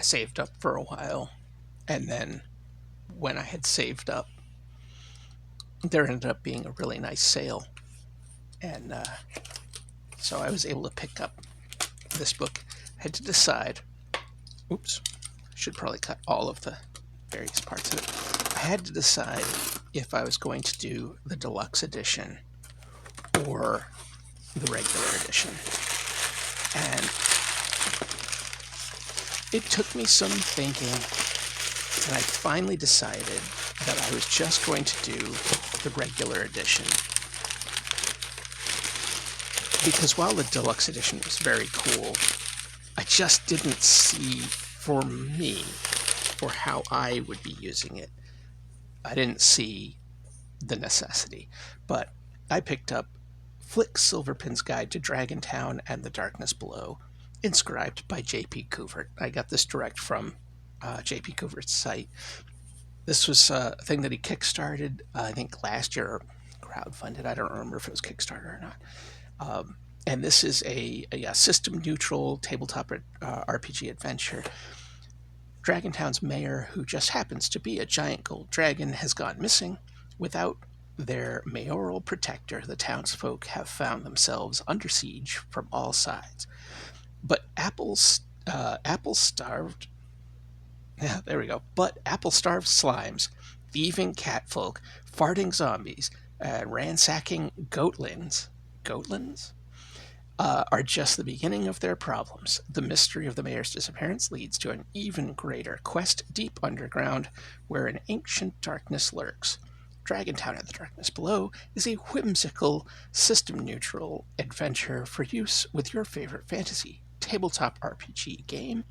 I saved up for a while, and then when I had saved up, there ended up being a really nice sale, and so I was able to pick up this book. I had to decide. Oops, should probably cut all of the various parts of it. I had to decide if I was going to do the deluxe edition or the regular edition. And it took me some thinking, and I finally decided that I was just going to do the regular edition. Because while the deluxe edition was very cool, I just didn't see, for me, for how I would be using it, I didn't see the necessity. But I picked up Flick Silverpin's Guide to Dragontown and the Darkness Below, inscribed by J.P. Coovert. I got this direct from J.P. Coovert's site. This was a thing that he kickstarted, I think last year, or crowdfunded. I don't remember if it was Kickstarter or not. And this is a system-neutral tabletop RPG adventure. Dragontown's mayor, who just happens to be a giant gold dragon, has gone missing. Without their mayoral protector, the townsfolk have found themselves under siege from all sides. But apple-starved... Yeah, there we go. But apple-starved slimes, thieving catfolk, farting zombies, and ransacking goatlins... Goatlins? Are just the beginning of their problems. The mystery of the mayor's disappearance leads to an even greater quest deep underground, where an ancient darkness lurks. Dragontown and the Darkness Below is a whimsical, system-neutral adventure for use with your favorite fantasy tabletop RPG game,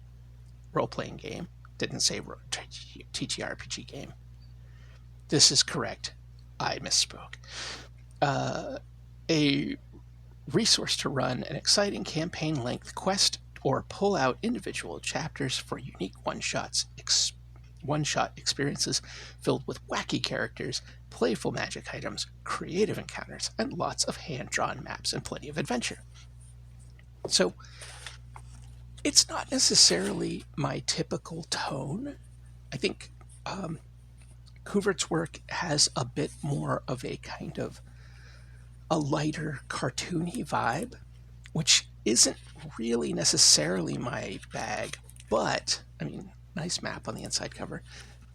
role-playing game. Didn't say TTRPG game. This is correct. I misspoke. A resource to run an exciting campaign-length quest or pull out individual chapters for unique one-shot experiences filled with wacky characters, playful magic items, creative encounters, and lots of hand-drawn maps and plenty of adventure. So, it's not necessarily my typical tone. I think Coovert's work has a bit more of a kind of a lighter, cartoony vibe, which isn't really necessarily my bag, but, I mean, nice map on the inside cover,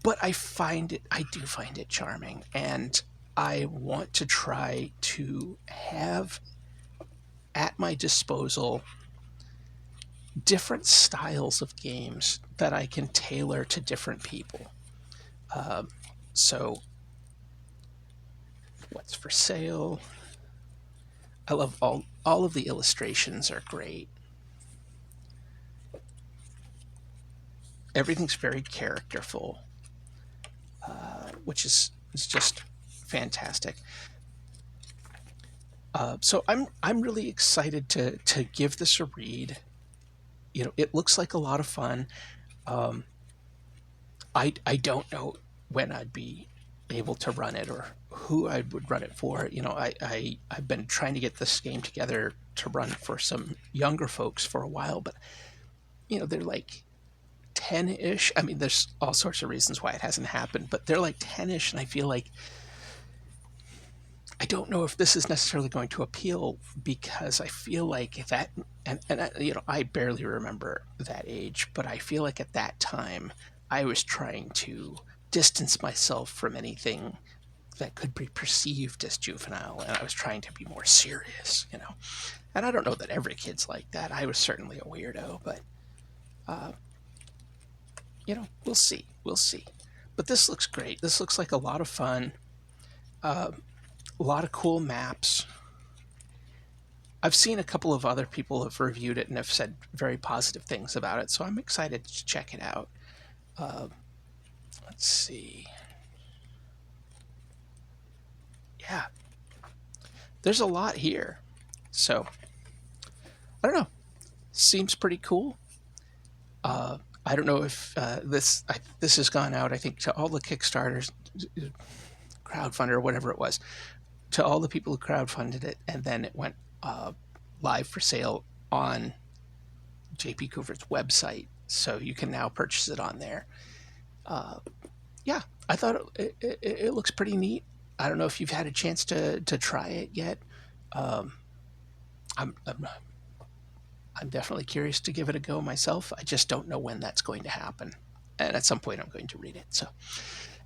but I do find it charming, and I want to try to have at my disposal different styles of games that I can tailor to different people. So, what's for sale? I love all of the illustrations are great. Everything's very characterful, which is just fantastic. So I'm really excited to give this a read. You know, it looks like a lot of fun. I don't know when I'd be able to run it or who I would run it for. You know, I've been trying to get this game together to run for some younger folks for a while, but you know, they're like 10-ish. I mean, there's all sorts of reasons why it hasn't happened, but they're like 10-ish, and I feel like I don't know if this is necessarily going to appeal, because I feel like that, and you know, I barely remember that age, but I feel like at that time I was trying to distance myself from anything that could be perceived as juvenile, and I was trying to be more serious, you know. And I don't know that every kid's like that. I was certainly a weirdo, but you know, we'll see. But this looks great. This looks like a lot of fun. A lot of cool maps. I've seen a couple of other people have reviewed it and have said very positive things about it, so I'm excited to check it out. Let's see. Yeah. There's a lot here. So, I don't know. Seems pretty cool. I don't know if this has gone out, I think, to all the Kickstarters, crowdfunder, whatever it was, to all the people who crowdfunded it, and then it went live for sale on J.P. Coovert's website so you can now purchase it on there. Yeah, I thought it looks pretty neat. I don't know if you've had a chance to try it yet. Um, I'm I'm definitely curious to give it a go myself. I just don't know when that's going to happen. And at some point, I'm going to read it. So,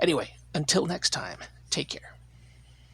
anyway, until next time, take care.